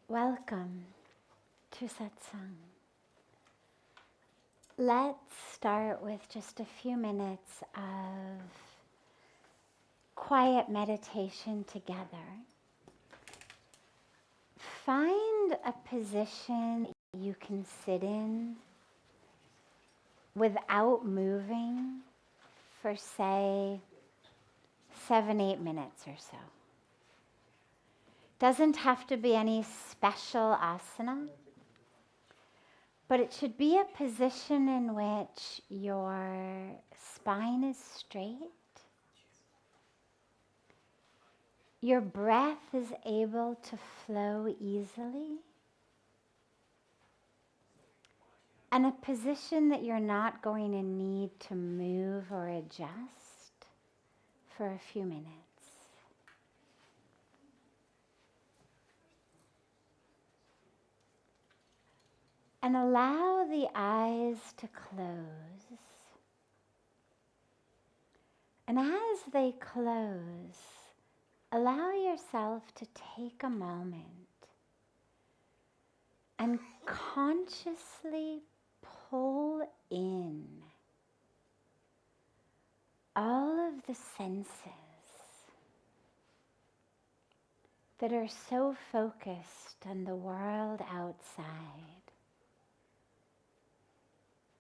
Welcome to Satsang. Let's start with just a few minutes of quiet meditation together. Find a position you can sit in without moving for, say, 7-8 minutes or so. Doesn't have to be any special asana, but it should be a position in which your spine is straight, your breath is able to flow easily, and a position that you're not going to need to move or adjust for a few minutes. And allow the eyes to close. And as they close, allow yourself to take a moment and consciously pull in all of the senses that are so focused on the world outside.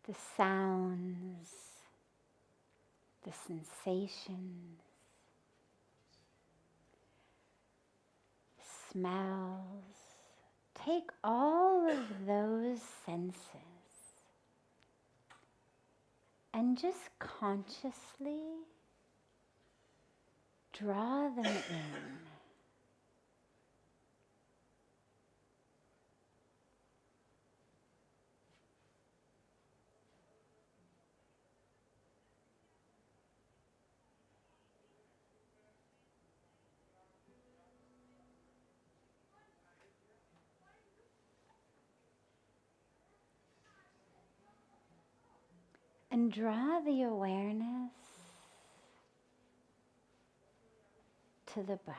The sounds, the sensations, smells. Take all of those senses and just consciously draw them in. And draw the awareness to the breath.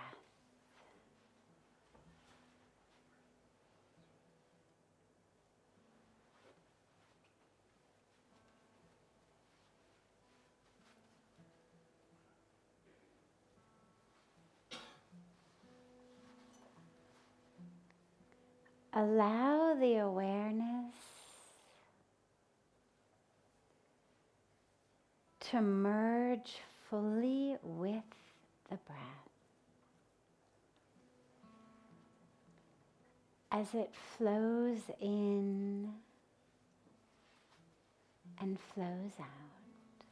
Allow the awareness to merge fully with the breath as it flows in and flows out.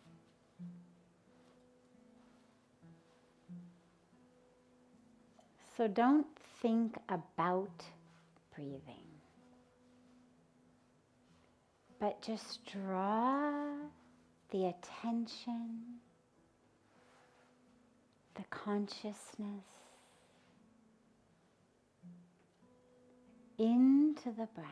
So don't think about breathing, but just draw the attention, the consciousness into the breath.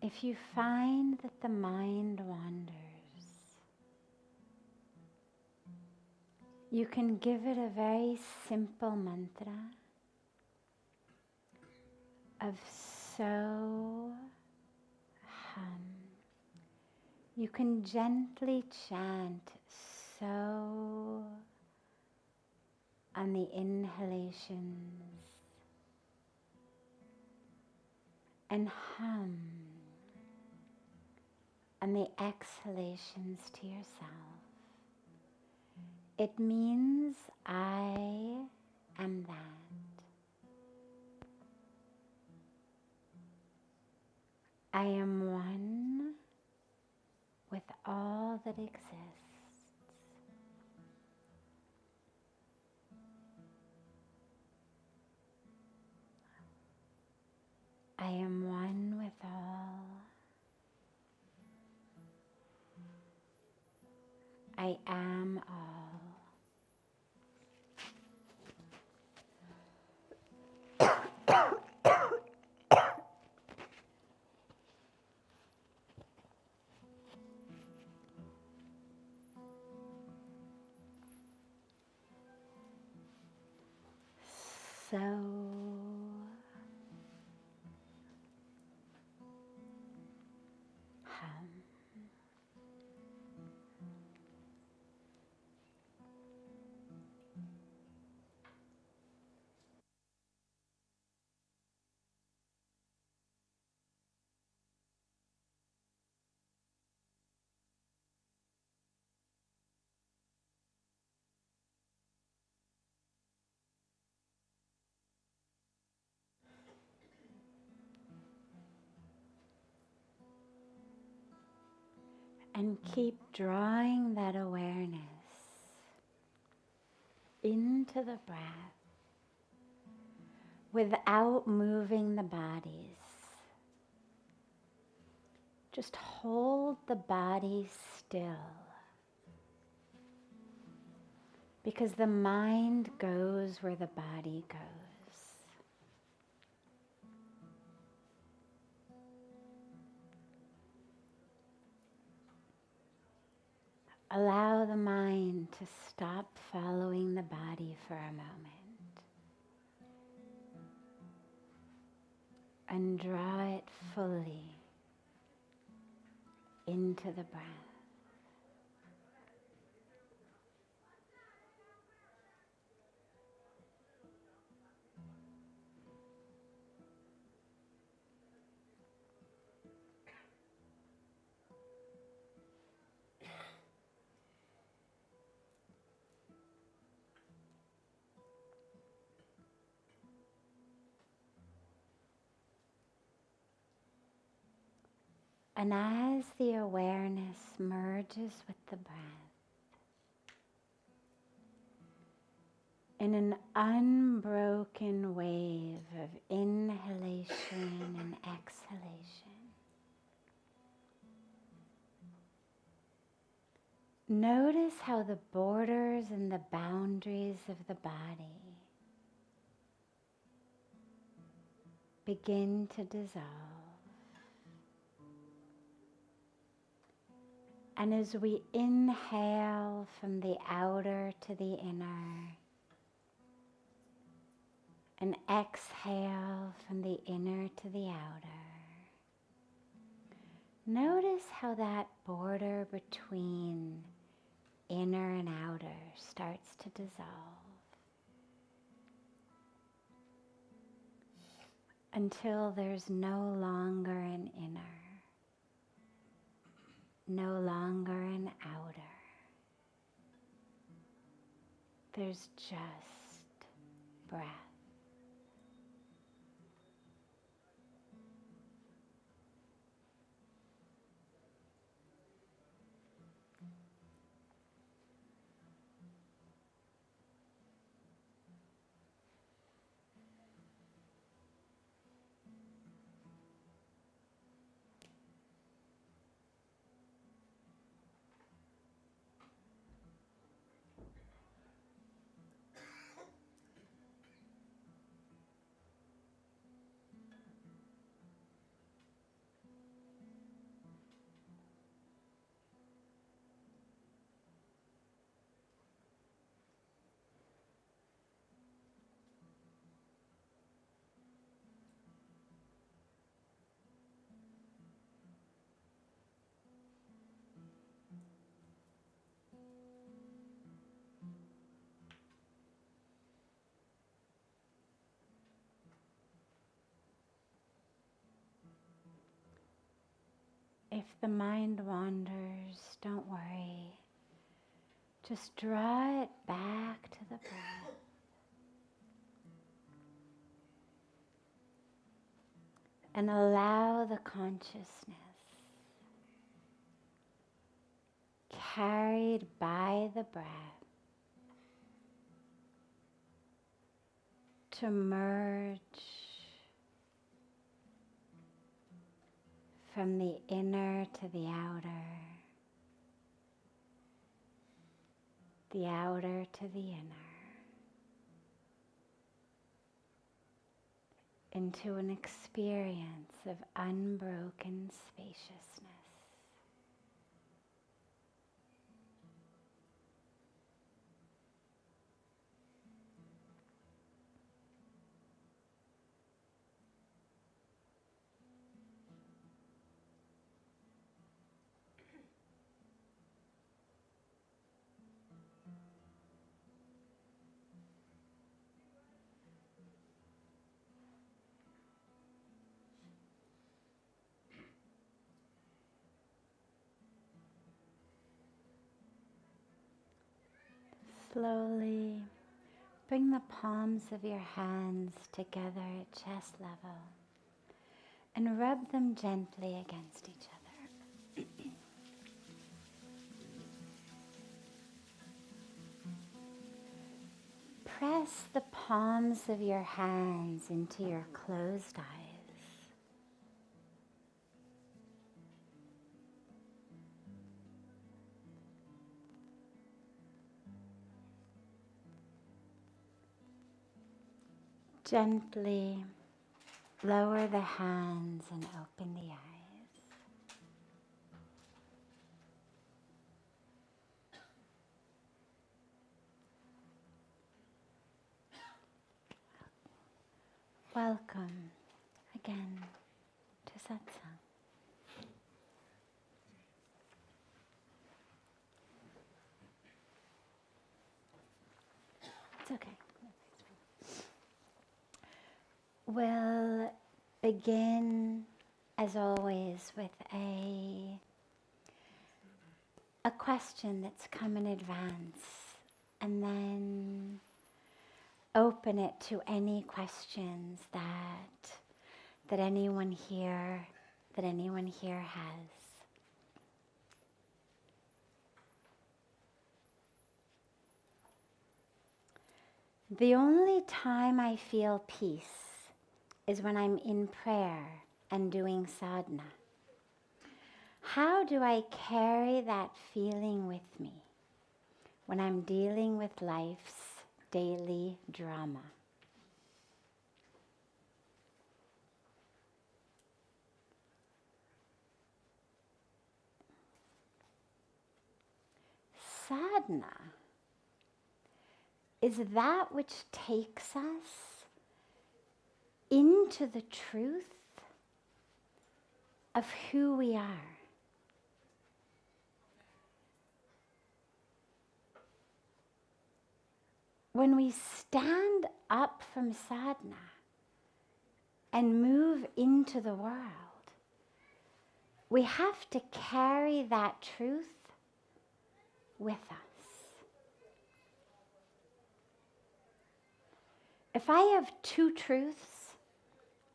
If you find that the mind wanders, you can give it a very simple mantra of so hum. You can gently chant so on the inhalations and hum on the exhalations to yourself. It means I am that. I am one with all that exists. hum. And keep drawing that awareness into the breath without moving the bodies. Just hold the body still, because the mind goes where the body goes. Allow the mind to stop following the body for a moment and draw it fully into the breath. And as the awareness merges with the breath, in an unbroken wave of inhalation and exhalation, notice how the borders and the boundaries of the body begin to dissolve. And as we inhale from the outer to the inner, and exhale from the inner to the outer, notice how that border between inner and outer starts to dissolve until there's no longer an inner, no longer an outer. There's just breath. If the mind wanders, don't worry. Just draw it back to the breath. And allow the consciousness carried by the breath to merge from the inner to the outer to the inner, into an experience of unbroken spaciousness. Slowly bring the palms of your hands together at chest level and rub them gently against each other. Press the palms of your hands into your closed eyes. Gently lower the hands and open the eyes. Welcome again to Satsang. It's okay. We'll begin, as always, with a question that's come in advance, and then open it to any questions that anyone here has. The only time I feel peace is when I'm in prayer and doing sadhana. How do I carry that feeling with me when I'm dealing with life's daily drama? Sadhana is that which takes us into the truth of who we are. When we stand up from sadhana and move into the world, we have to carry that truth with us. If I have two truths,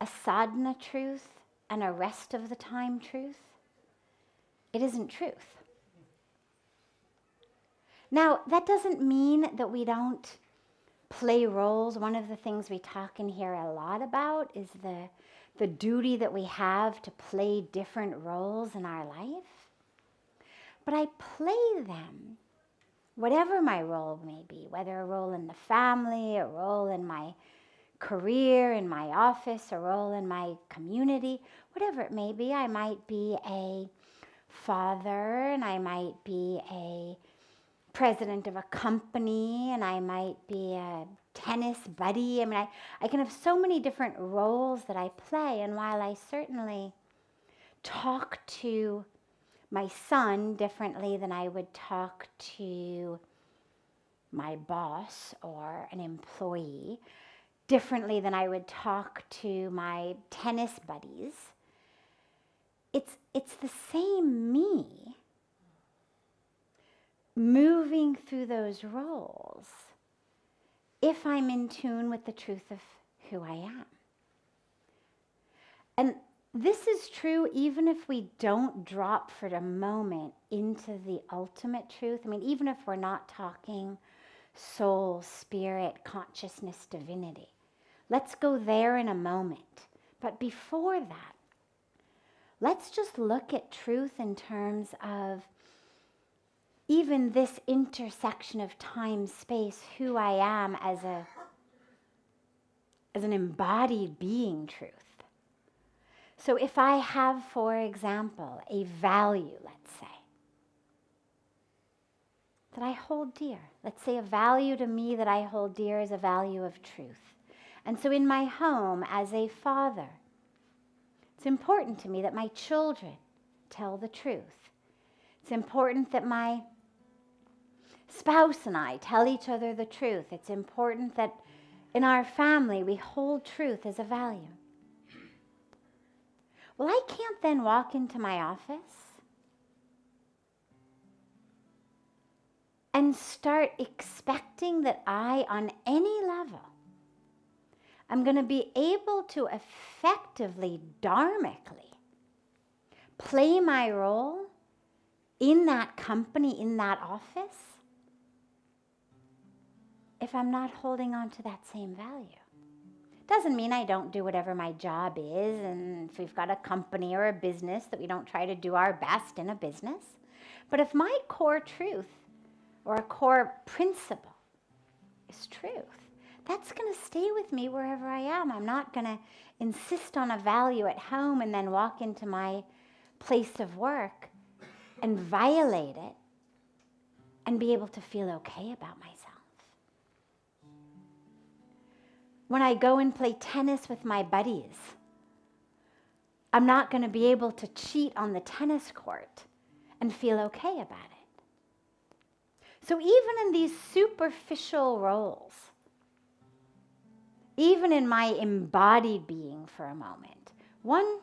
a sadhana truth and a rest of the time truth, it isn't truth. Now, that doesn't mean that we don't play roles. One of the things we talk in here a lot about is the duty that we have to play different roles in our life. But I play them, whatever my role may be, whether a role in the family, a role in my career, in my office, a role in my community, whatever it may be. I might be a father, and I might be a president of a company, and I might be a tennis buddy. I mean, I can have so many different roles that I play, and while I certainly talk to my son differently than I would talk to my boss or an employee, differently than I would talk to my tennis buddies, it's the same me moving through those roles if I'm in tune with the truth of who I am. And this is true even if we don't drop for a moment into the ultimate truth. I mean, even if we're not talking soul, spirit, consciousness, divinity. Let's go there in a moment. But before that, let's just look at truth in terms of even this intersection of time, space, who I am as an embodied being truth. So if I have, for example, a value, let's say, that I hold dear. Let's say a value to me that I hold dear is a value of truth. And so in my home, as a father, it's important to me that my children tell the truth. It's important that my spouse and I tell each other the truth. It's important that in our family we hold truth as a value. Well, I can't then walk into my office and start expecting that I, on any level, I'm going to be able to effectively, dharmically, play my role in that company, in that office, if I'm not holding on to that same value. Doesn't mean I don't do whatever my job is, and if we've got a company or a business, that we don't try to do our best in a business. But if my core truth or a core principle is truth, that's going to stay with me wherever I am. I'm not going to insist on a value at home and then walk into my place of work and violate it and be able to feel okay about myself. When I go and play tennis with my buddies, I'm not going to be able to cheat on the tennis court and feel okay about it. So even in these superficial roles, even in my embodied being for a moment, one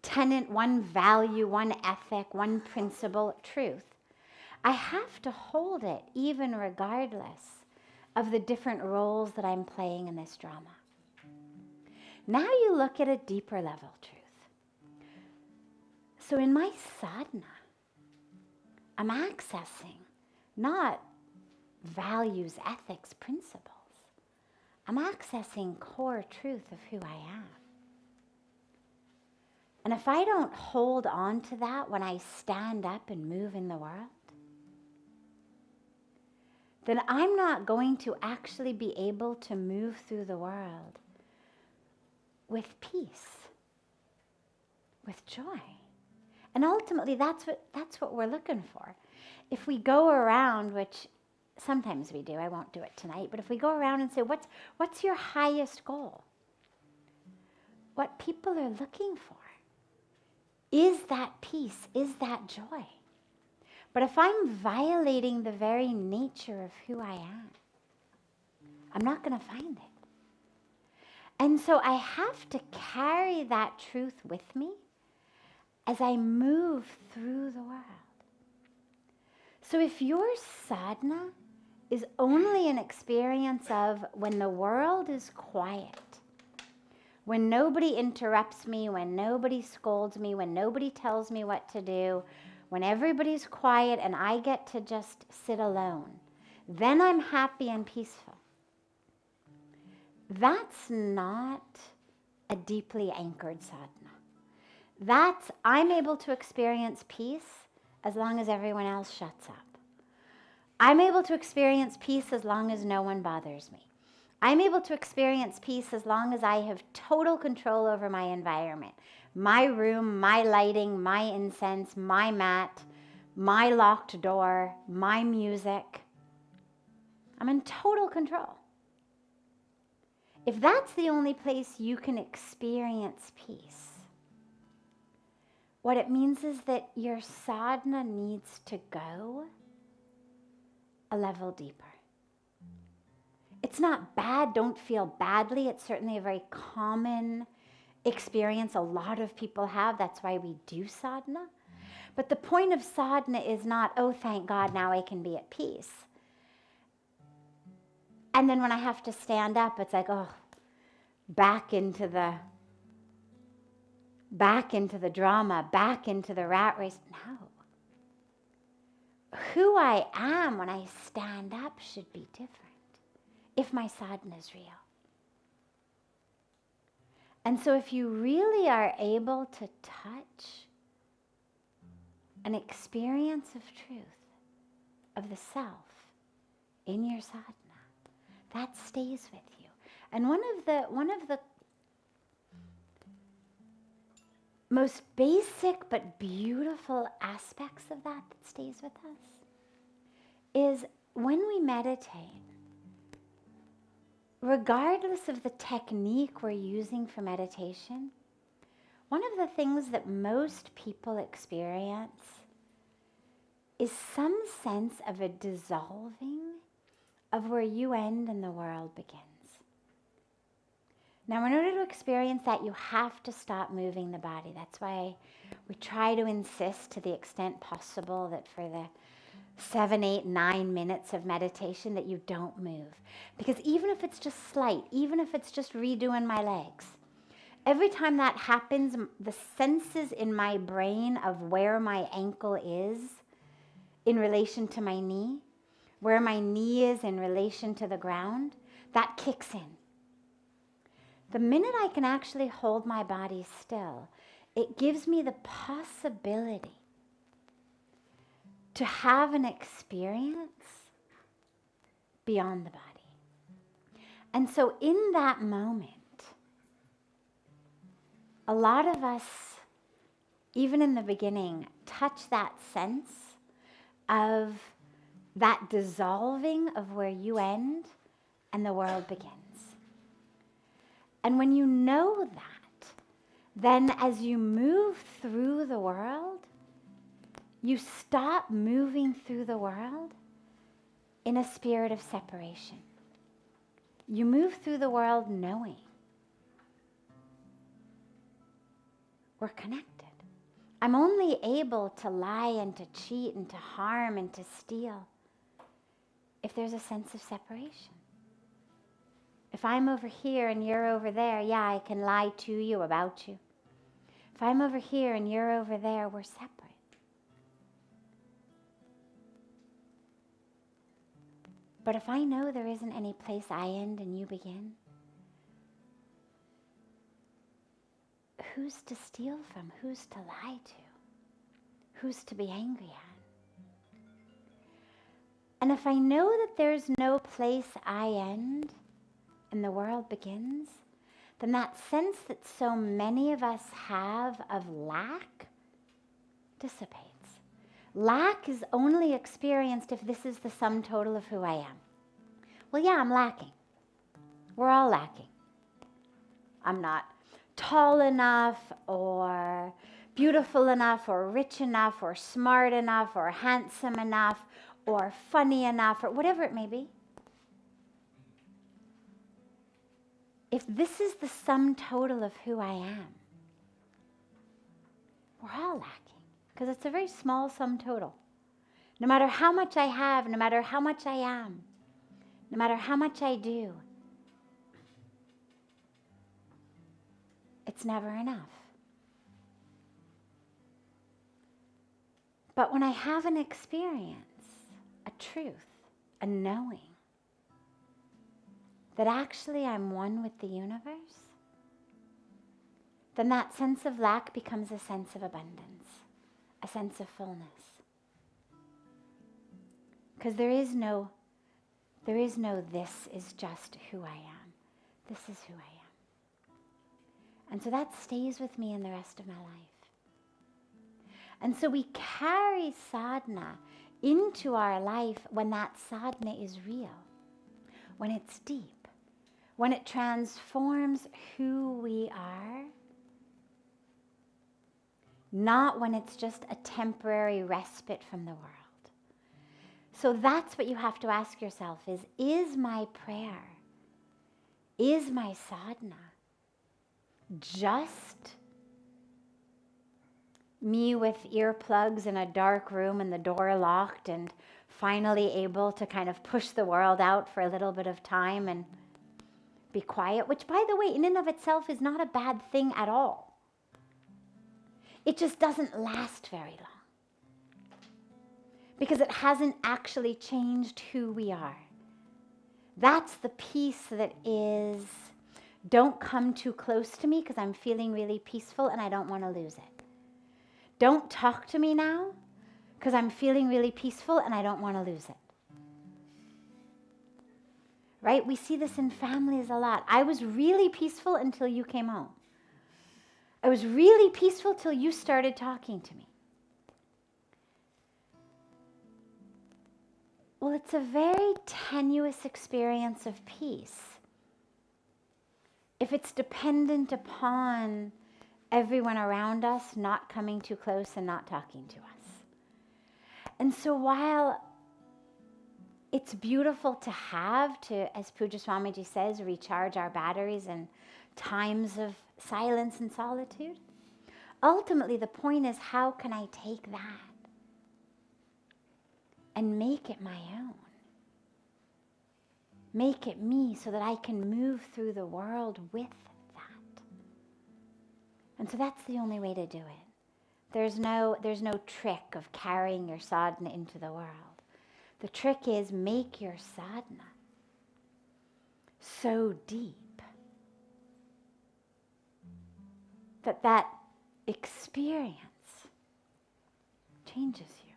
tenet, one value, one ethic, one principle, truth, I have to hold it even regardless of the different roles that I'm playing in this drama. Now you look at a deeper level truth. So in my sadhana, I'm accessing not values, ethics, principles. I'm accessing core truth of who I am. And if I don't hold on to that when I stand up and move in the world, then I'm not going to actually be able to move through the world with peace, with joy. And ultimately, that's what we're looking for. If we go around, which sometimes we do, I won't do it tonight, but if we go around and say, what's your highest goal? What people are looking for is that peace, is that joy. But if I'm violating the very nature of who I am, I'm not going to find it. And so I have to carry that truth with me as I move through the world. So if your sadhana is only an experience of when the world is quiet, when nobody interrupts me, when nobody scolds me, when nobody tells me what to do, when everybody's quiet and I get to just sit alone, then I'm happy and peaceful. That's not a deeply anchored sadhana. I'm able to experience peace as long as everyone else shuts up. I'm able to experience peace as long as no one bothers me. I'm able to experience peace as long as I have total control over my environment. My room, my lighting, my incense, my mat, my locked door, my music. I'm in total control. If that's the only place you can experience peace, what it means is that your sadhana needs to go a level deeper. It's not bad, don't feel badly. It's certainly a very common experience a lot of people have. That's why we do sadhana. But the point of sadhana is not, oh, thank God, now I can be at peace. And then when I have to stand up, it's like, oh, back into the drama, back into the rat race. No. Who I am when I stand up should be different if my sadhana is real. And so if you really are able to touch an experience of truth, of the self in your sadhana, that stays with you. And one of the most basic but beautiful aspects of that stays with us is when we meditate, regardless of the technique we're using for meditation, one of the things that most people experience is some sense of a dissolving of where you end and the world begins. Now, in order to experience that, you have to stop moving the body. That's why we try to insist to the extent possible that for 7, 8, 9 minutes of meditation that you don't move. Because even if it's just slight, even if it's just redoing my legs, every time that happens, the senses in my brain of where my ankle is in relation to my knee, where my knee is in relation to the ground, that kicks in. The minute I can actually hold my body still, it gives me the possibility to have an experience beyond the body. And so in that moment, a lot of us, even in the beginning, touch that sense of that dissolving of where you end and the world begins. And when you know that, then as you move through the world, you stop moving through the world in a spirit of separation. You move through the world knowing we're connected. I'm only able to lie and to cheat and to harm and to steal if there's a sense of separation. If I'm over here and you're over there, yeah, I can lie to you about you. If I'm over here and you're over there, we're separate. But if I know there isn't any place I end and you begin, who's to steal from? Who's to lie to? Who's to be angry at? And if I know that there's no place I end and the world begins, then that sense that so many of us have of lack dissipates. Lack is only experienced if this is the sum total of who I am. Well, yeah, I'm lacking. We're all lacking. I'm not tall enough or beautiful enough or rich enough or smart enough or handsome enough or funny enough or whatever it may be. If this is the sum total of who I am, we're all lacking because it's a very small sum total. No matter how much I have, no matter how much I am, no matter how much I do, it's never enough. But when I have an experience, a truth, a knowing, that actually I'm one with the universe, then that sense of lack becomes a sense of abundance, a sense of fullness. Because there is no this is just who I am. This is who I am. And so that stays with me in the rest of my life. And so we carry sadhana into our life when that sadhana is real, when it's deep, when it transforms who we are, not when it's just a temporary respite from the world. So that's what you have to ask yourself is my prayer, is my sadhana just me with earplugs in a dark room and the door locked and finally able to kind of push the world out for a little bit of time and be quiet, which by the way, in and of itself is not a bad thing at all. It just doesn't last very long because it hasn't actually changed who we are. That's the piece that is, don't come too close to me because I'm feeling really peaceful and I don't want to lose it. Don't talk to me now because I'm feeling really peaceful and I don't want to lose it. Right? We see this in families a lot. I was really peaceful until you came home. I was really peaceful till you started talking to me. Well, it's a very tenuous experience of peace if it's dependent upon everyone around us not coming too close and not talking to us. And so while it's beautiful to have to, as Pujya Swamiji says, recharge our batteries in times of silence and solitude, ultimately the point is, how can I take that and make it my own. Make it me so that I can move through the world with that. And so that's the only way to do it. There's no trick of carrying your sadhana into the world. The trick is make your sadhana so deep that experience changes you.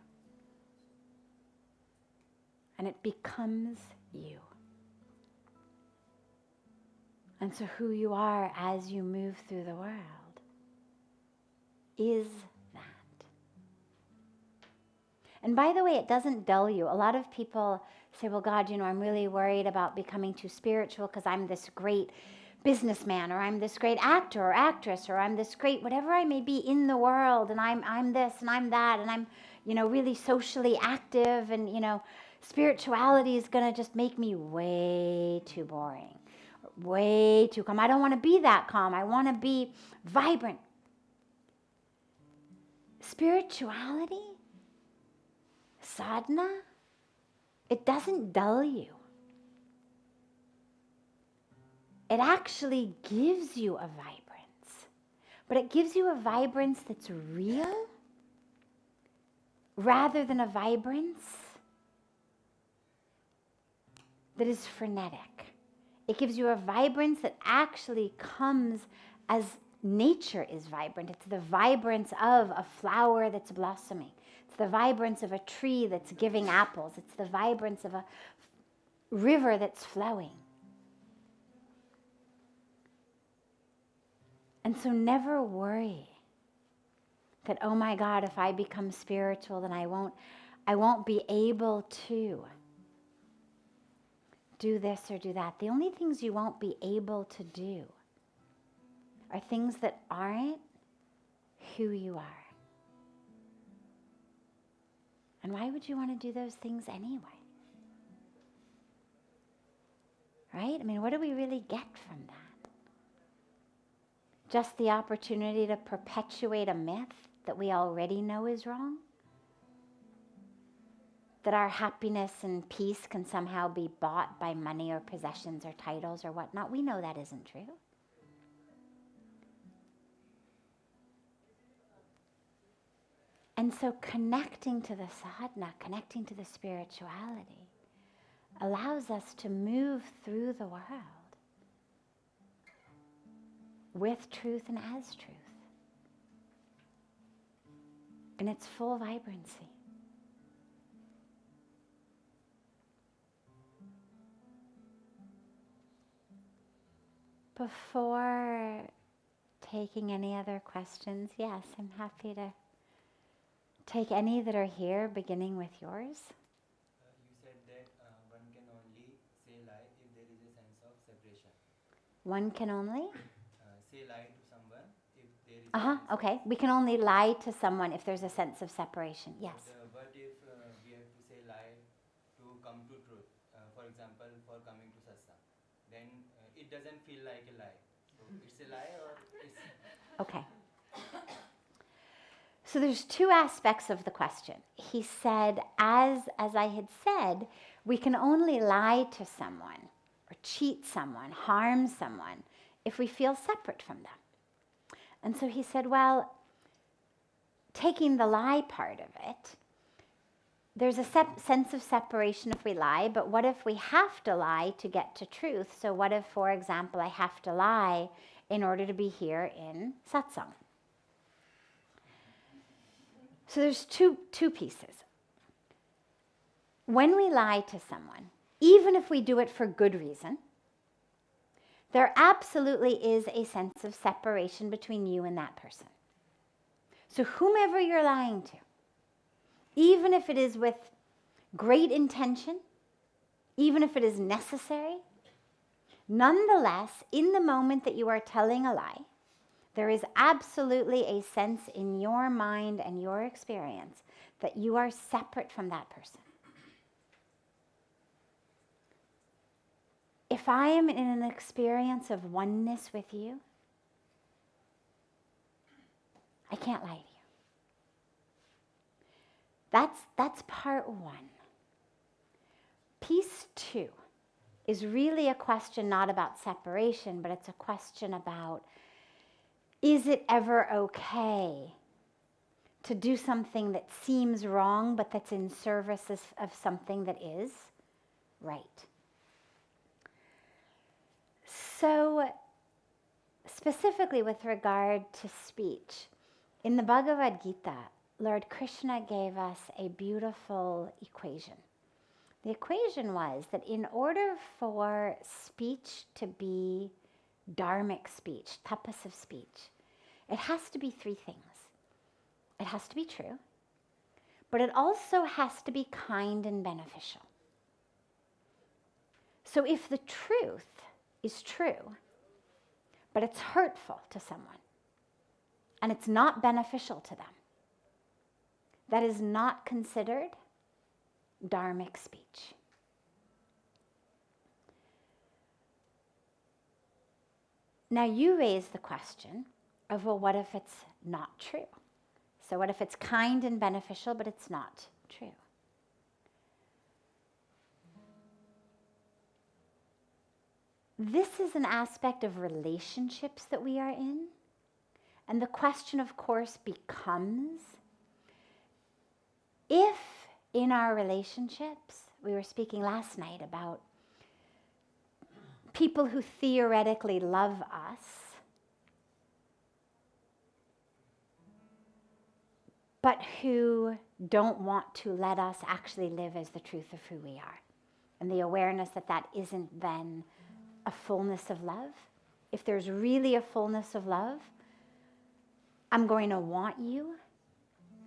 And it becomes you. And so who you are as you move through the world is that. And by the way, it doesn't dull you. A lot of people say, well, God, I'm really worried about becoming too spiritual because I'm this great businessman, or I'm this great actor or actress, or I'm this great whatever I may be in the world, and I'm this and I'm that, and I'm, really socially active, and, spirituality is going to just make me way too boring, way too calm. I don't want to be that calm. I want to be vibrant. Spirituality, sadhana, it doesn't dull you. It actually gives you a vibrance. But it gives you a vibrance that's real rather than a vibrance that is frenetic. It gives you a vibrance that actually comes as nature is vibrant. It's the vibrance of a flower that's blossoming. It's the vibrance of a tree that's giving apples. It's the vibrance of a river that's flowing. And so never worry that, oh my God, if I become spiritual, then I won't be able to do this or do that. The only things you won't be able to do are things that aren't who you are. And why would you want to do those things anyway? Right? I mean, what do we really get from that? Just the opportunity to perpetuate a myth that we already know is wrong? That our happiness and peace can somehow be bought by money or possessions or titles or whatnot? We know that isn't true. And so connecting to the sadhana, connecting to the spirituality, allows us to move through the world with truth and as truth, in its full vibrancy. Before taking any other questions, yes, I'm happy to take any that are here, beginning with yours. You said that one can only say lie if there is a sense of separation. One can only? Say lie to someone if there is a sense Okay. We can only lie to someone if there's a sense of separation. Yes. But if we have to say lie to come to truth, for example, for coming to Satsang, then it doesn't feel like a lie. So it's a lie or it's... Okay. So there's two aspects of the question. He said, as I had said, we can only lie to someone or cheat someone, harm someone, if we feel separate from them. And so he said, well, taking the lie part of it, there's a sense of separation if we lie, but what if we have to lie to get to truth? So what if, for example, I have to lie in order to be here in Satsang? So there's two pieces. When we lie to someone, even if we do it for good reason, there absolutely is a sense of separation between you and that person. So whomever you're lying to, even if it is with great intention, even if it is necessary, nonetheless, in the moment that you are telling a lie, there is absolutely a sense in your mind and your experience that you are separate from that person. If I am in an experience of oneness with you, I can't lie to you. That's part one. piece 2 is really a question not about separation, but it's a question about, is it ever okay to do something that seems wrong, but that's in service of something that is right? So, specifically with regard to speech, in the Bhagavad Gita, Lord Krishna gave us a beautiful equation. The equation was that in order for speech to be dharmic speech, tapasive speech, it has to be 3 things. It has to be true, but it also has to be kind and beneficial. So if the truth is true, but it's hurtful to someone, and it's not beneficial to them, that is not considered dharmic speech. Now you raise the question of, well, what if it's not true? So what if it's kind and beneficial, but it's not true? This is an aspect of relationships that we are in. And the question, of course, becomes, if in our relationships, we were speaking last night about people who theoretically love us, but who don't want to let us actually live as the truth of who we are. And the awareness that that isn't then a fullness of love. If there's really a fullness of love, I'm going to want you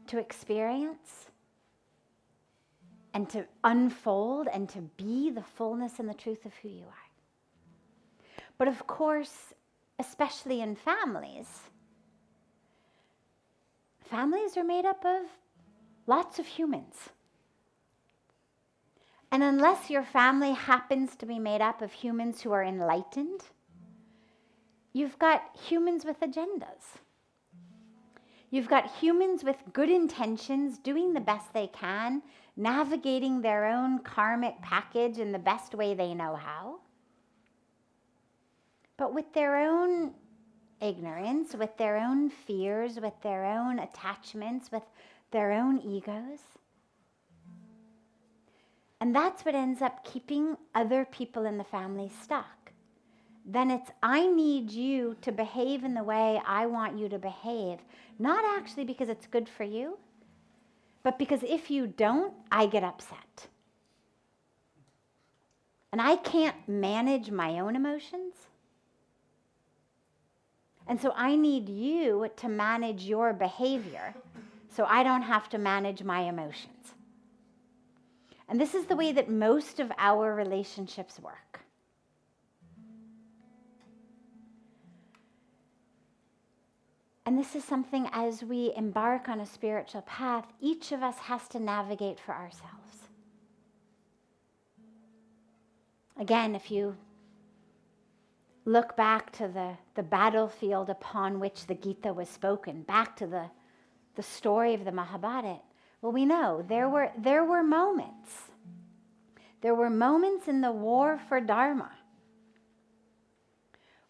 to experience and to unfold and to be the fullness and the truth of who you are. But of course, especially in families are made up of lots of humans. And unless your family happens to be made up of humans who are enlightened, you've got humans with agendas. You've got humans with good intentions, doing the best they can, navigating their own karmic package in the best way they know how. But with their own ignorance, with their own fears, with their own attachments, with their own egos. And that's what ends up keeping other people in the family stuck. Then it's, I need you to behave in the way I want you to behave, not actually because it's good for you, but because if you don't, I get upset. And I can't manage my own emotions. And so I need you to manage your behavior so I don't have to manage my emotions. And this is the way that most of our relationships work. And this is something, as we embark on a spiritual path, each of us has to navigate for ourselves. Again, if you look back to the battlefield upon which the Gita was spoken, back to the story of the Mahabharata, well, we know there were moments. There were moments in the war for Dharma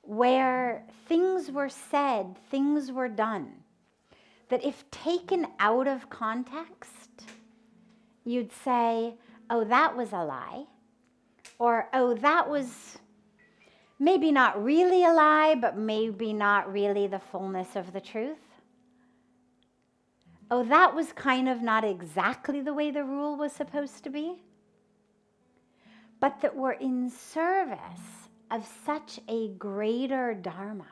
where things were said, things were done, that if taken out of context, you'd say, oh, that was a lie, or oh, that was maybe not really a lie, but maybe not really the fullness of the truth. Oh, that was kind of not exactly the way the rule was supposed to be, but that we're in service of such a greater Dharma.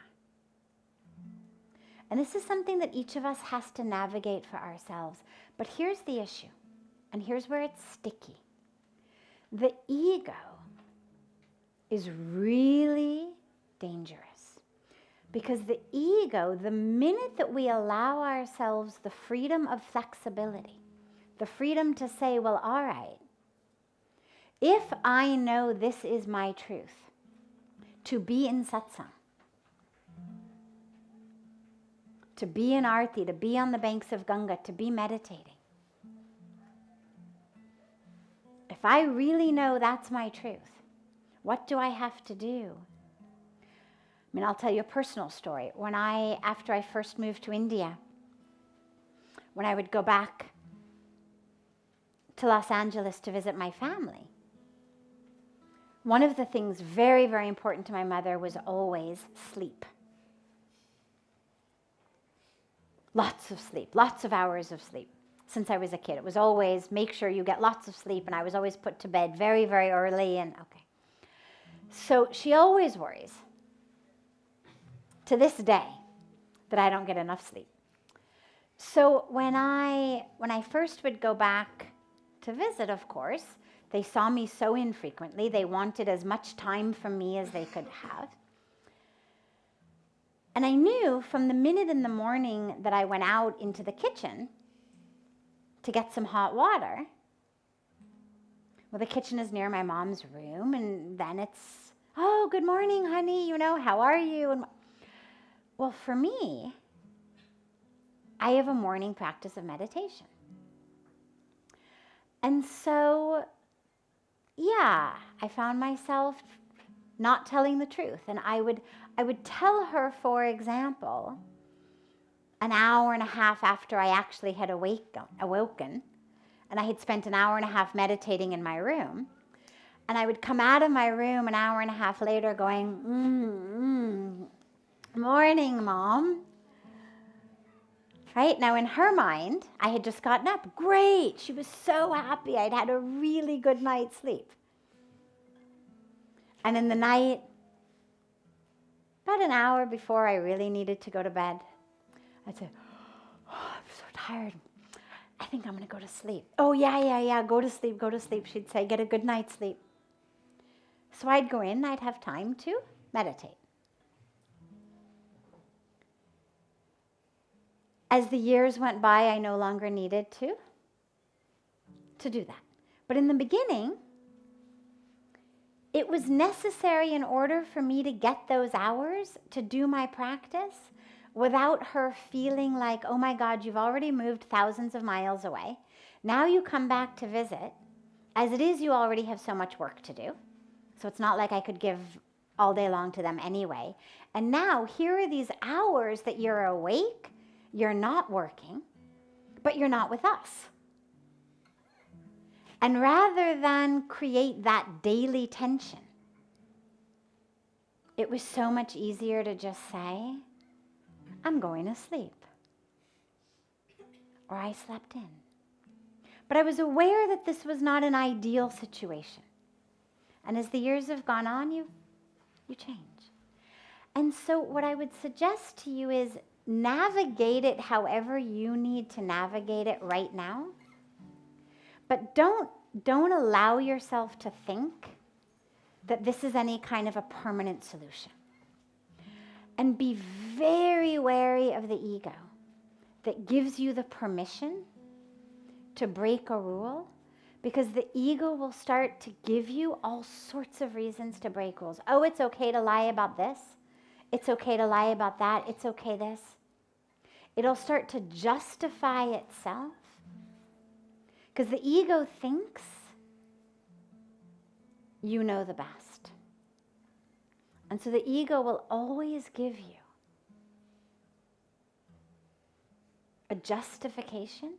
And this is something that each of us has to navigate for ourselves. But here's the issue, and here's where it's sticky. The ego is really dangerous. Because the ego, the minute that we allow ourselves the freedom of flexibility, the freedom to say, well, all right, if I know this is my truth, to be in satsang, to be in arti, to be on the banks of Ganga, to be meditating. If If I really know that's my truth, what do I have to do? I mean, I'll tell you a personal story. After I first moved to India, when I would go back to Los Angeles to visit my family, one of the things very, very important to my mother was always sleep. Lots of sleep, lots of hours of sleep since I was a kid. It was always make sure you get lots of sleep, and I was always put to bed very, very early. And okay. So she always worries, to this day, that I don't get enough sleep. So when I first would go back to visit, of course, they saw me so infrequently. They wanted as much time from me as they could have. And I knew from the minute in the morning that I went out into the kitchen to get some hot water, well, the kitchen is near my mom's room, and then it's, oh, good morning, honey, how are you? And well, for me, I have a morning practice of meditation. And so, yeah, I found myself not telling the truth. And I would tell her, for example, an hour and a half after I actually had awoken, and I had spent an hour and a half meditating in my room, and I would come out of my room an hour and a half later going, morning, Mom. Right? Now, in her mind, I had just gotten up. Great. She was so happy. I'd had a really good night's sleep. And in the night, about an hour before I really needed to go to bed, I'd say, oh, I'm so tired. I think I'm going to go to sleep. Oh, yeah, go to sleep, she'd say. Get a good night's sleep. So I'd go in, I'd have time to meditate. As the years went by, I no longer needed to do that. But in the beginning, it was necessary in order for me to get those hours to do my practice without her feeling like, oh my God, you've already moved thousands of miles away. Now you come back to visit. As it is, you already have so much work to do. So it's not like I could give all day long to them anyway. And now here are these hours that you're awake, you're not working, but you're not with us. And rather than create that daily tension, it was so much easier to just say, I'm going to sleep. Or I slept in. But I was aware that this was not an ideal situation. And as the years have gone on, you change. And so what I would suggest to you is navigate it however you need to navigate it right now. But don't allow yourself to think that this is any kind of a permanent solution. And be very wary of the ego that gives you the permission to break a rule, because the ego will start to give you all sorts of reasons to break rules. Oh, it's okay to lie about this. It's okay to lie about that. It's okay this. It'll start to justify itself because the ego thinks you know the best. And so the ego will always give you a justification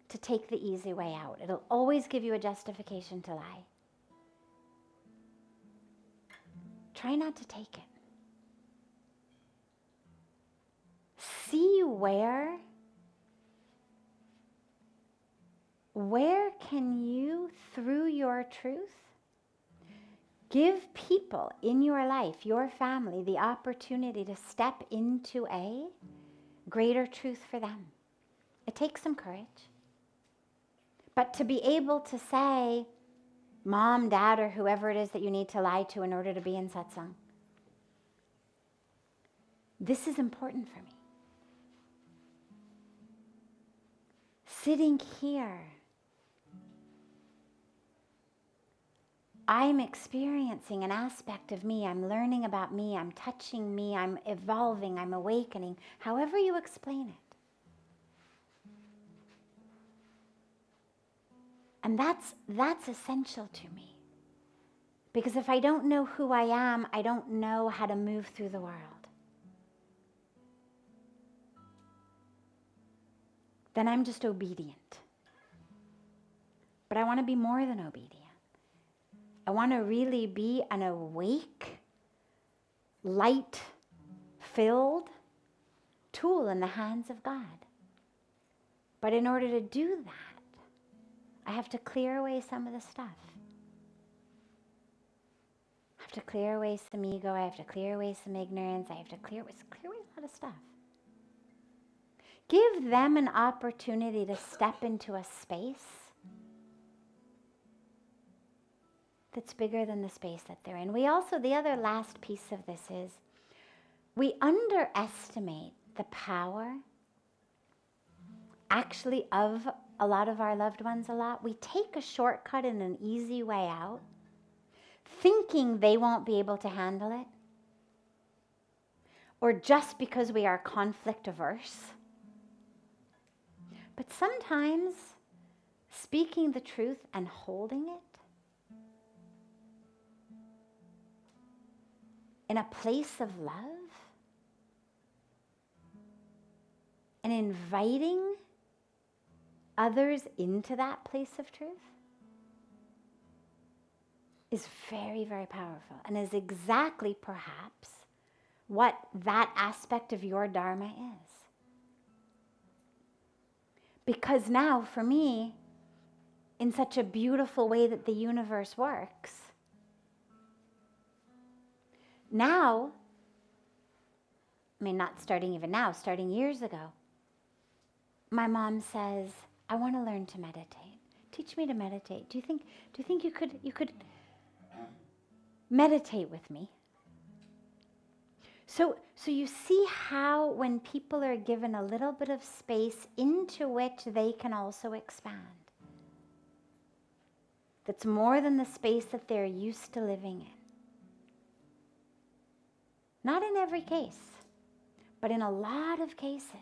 to take the easy way out. It'll always give you a justification to lie. Try not to take it. See where can you, through your truth, give people in your life, your family, the opportunity to step into a greater truth for them. It takes some courage. But to be able to say, Mom, Dad, or whoever it is that you need to lie to in order to be in satsang, this is important for me. Sitting here, I'm experiencing an aspect of me. I'm learning about me. I'm touching me. I'm evolving. I'm awakening. However you explain it. And that's essential to me. Because if I don't know who I am, I don't know how to move through the world. Then I'm just obedient. But I want to be more than obedient. I want to really be an awake, light-filled tool in the hands of God. But in order to do that, I have to clear away some of the stuff. I have to clear away some ego. I have to clear away some ignorance. I have to clear away a lot of stuff. Give them an opportunity to step into a space that's bigger than the space that they're in. We also, the other last piece of this is, we underestimate the power actually of a lot of our loved ones a lot. We take a shortcut and an easy way out, thinking they won't be able to handle it, or just because we are conflict averse. But sometimes speaking the truth and holding it in a place of love and inviting others into that place of truth is very, very powerful, and is exactly perhaps what that aspect of your Dharma is. Because now, for me, in such a beautiful way that the universe works, now, I mean, not starting even now, starting years ago, my mom says, I want to learn to meditate. Teach me to meditate. Do you think you could meditate with me? So you see how when people are given a little bit of space into which they can also expand, that's more than the space that they're used to living in. Not in every case, but in a lot of cases.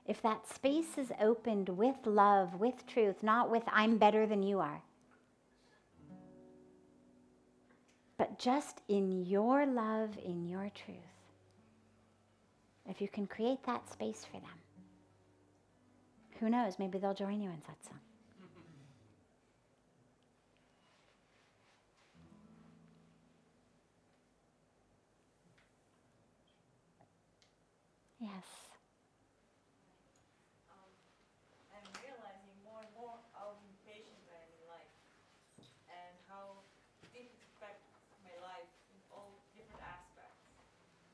If that space is opened with love, with truth, not with I'm better than you are, but just in your love, in your truth, if you can create that space for them, who knows, maybe they'll join you in Satsang. Yes. I'm realizing more and more how impatient I am in life and how this affects my life in all different aspects.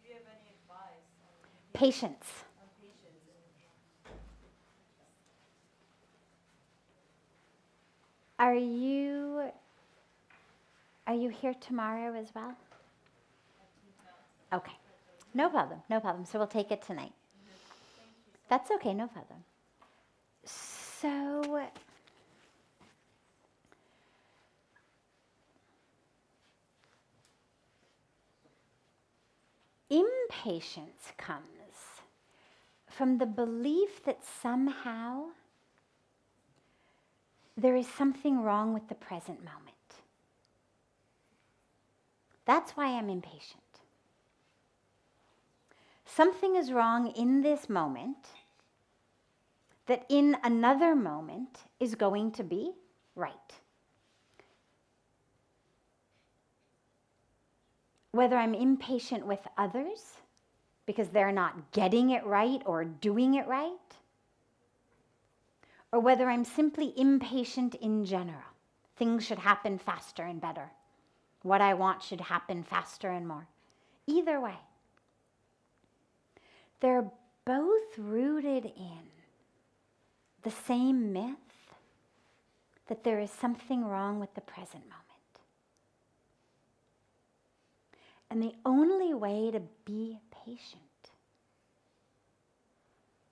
Do you have any advice on Patience. on patience? Are you here tomorrow as well? Okay. No problem. So we'll take it tonight. That's okay, no problem. So, impatience comes from the belief that somehow there is something wrong with the present moment. That's why I'm impatient. Something is wrong in this moment that in another moment is going to be right. Whether I'm impatient with others because they're not getting it right or doing it right, or whether I'm simply impatient in general. Things should happen faster and better. What I want should happen faster and more. Either way, they're both rooted in the same myth that there is something wrong with the present moment. And the only way to be patient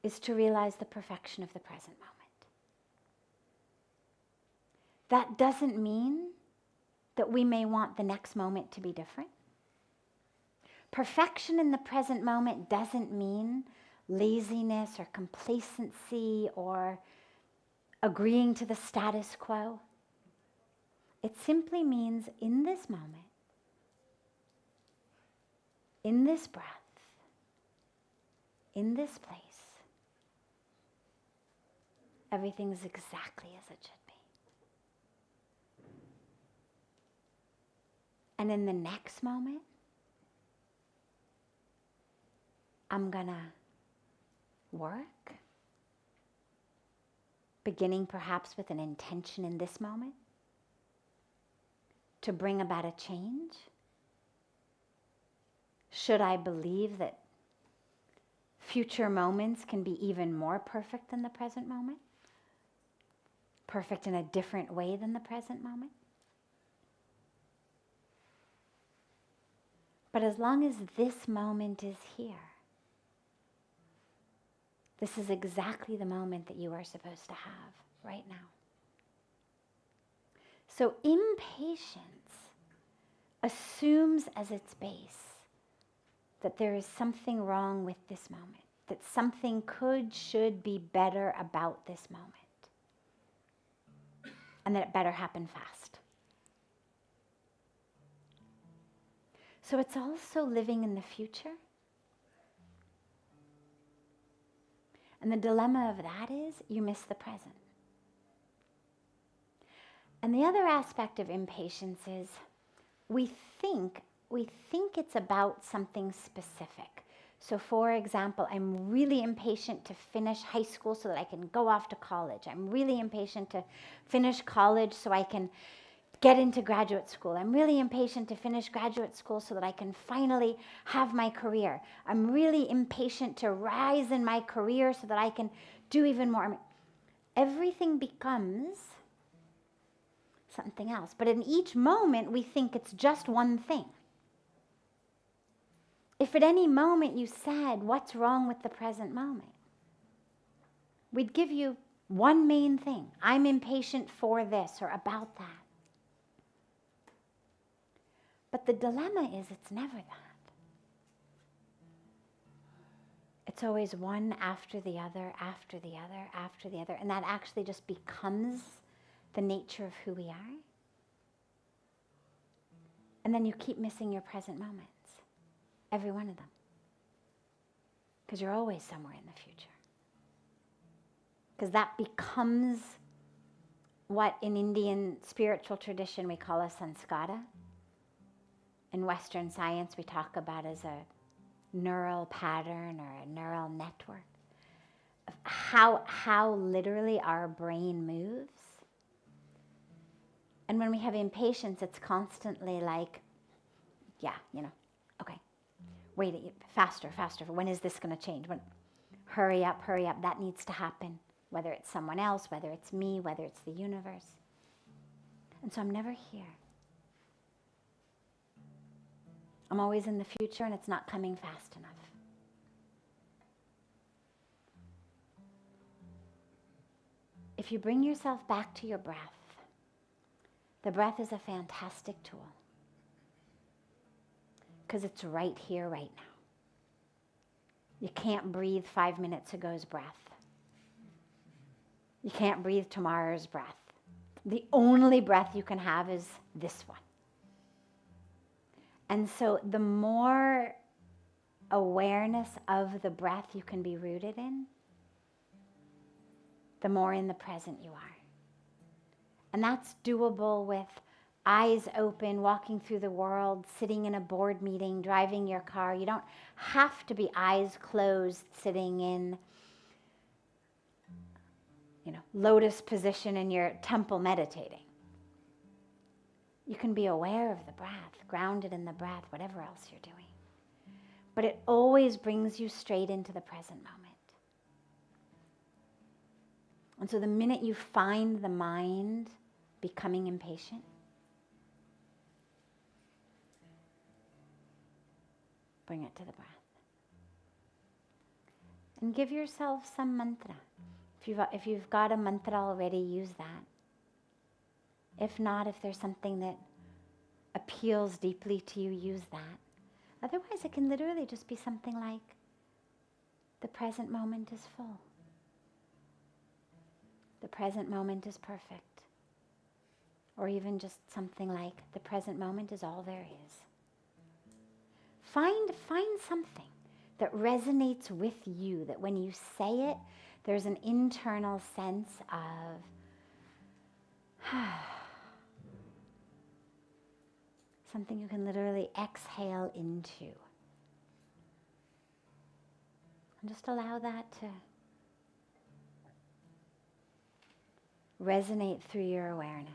is to realize the perfection of the present moment. That doesn't mean that we may want the next moment to be different. Perfection in the present moment doesn't mean laziness or complacency or agreeing to the status quo. It simply means in this moment, in this breath, in this place, everything's exactly as it should be. And in the next moment, I'm gonna work, beginning perhaps with an intention in this moment, to bring about a change. Should I believe that future moments can be even more perfect than the present moment? Perfect in a different way than the present moment? But as long as this moment is here, this is exactly the moment that you are supposed to have right now. So impatience assumes as its base that there is something wrong with this moment, that something could, should be better about this moment, and that it better happen fast. So it's also living in the future. And the dilemma of that is you miss the present. And the other aspect of impatience is we think it's about something specific. So for example, I'm really impatient to finish high school so that I can go off to college. I'm really impatient to finish college so I can get into graduate school. I'm really impatient to finish graduate school so that I can finally have my career. I'm really impatient to rise in my career so that I can do even more. I mean, everything becomes something else. But in each moment, we think it's just one thing. If at any moment you said, what's wrong with the present moment? We'd give you one main thing. I'm impatient for this or about that. But the dilemma is it's never that. It's always one after the other, after the other, after the other. And that actually just becomes the nature of who we are. And then you keep missing your present moments. Every one of them. Because you're always somewhere in the future. Because that becomes what in Indian spiritual tradition we call a sanskara. In Western science, we talk about as a neural pattern or a neural network of how literally our brain moves. And when we have impatience, it's constantly like, yeah, okay, wait, faster. When is this going to change? Hurry up, that needs to happen. Whether it's someone else, whether it's me, whether it's the universe. And so I'm never here. I'm always in the future and it's not coming fast enough. If you bring yourself back to your breath, the breath is a fantastic tool. Because it's right here, right now. You can't breathe 5 minutes ago's breath. You can't breathe tomorrow's breath. The only breath you can have is this one. And so the more awareness of the breath you can be rooted in, the more in the present you are. And that's doable with eyes open, walking through the world, sitting in a board meeting, driving your car. You don't have to be eyes closed, sitting in, lotus position in your temple meditating. You can be aware of the breath, grounded in the breath, whatever else you're doing. But it always brings you straight into the present moment. And so the minute you find the mind becoming impatient, bring it to the breath. And give yourself some mantra. If you've got a mantra already, use that. If not, if there's something that appeals deeply to you, use that. Otherwise, it can literally just be something like, the present moment is full. The present present moment is perfect. Or even just something like, the present moment is all there is. Find something that resonates with you, that when you say it, there's an internal sense of something you can literally exhale into. And just allow that to resonate through your awareness.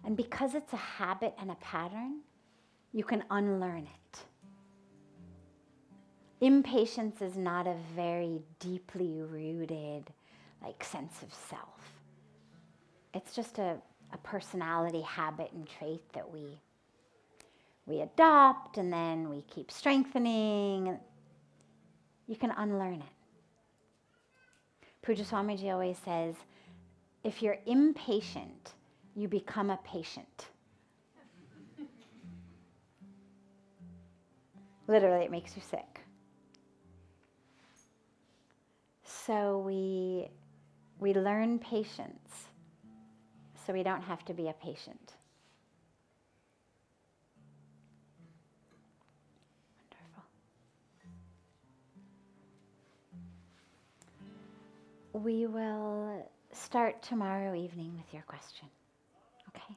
And because it's a habit and a pattern, you can unlearn it. Impatience is not a very deeply rooted sense of self. It's just a personality habit and trait that we adopt and then we keep strengthening. You can unlearn it. Pujya Swamiji always says, if you're impatient, you become a patient. Literally, it makes you sick. So we learn patience so we don't have to be a patient. Wonderful. We will start tomorrow evening with your question. Okay?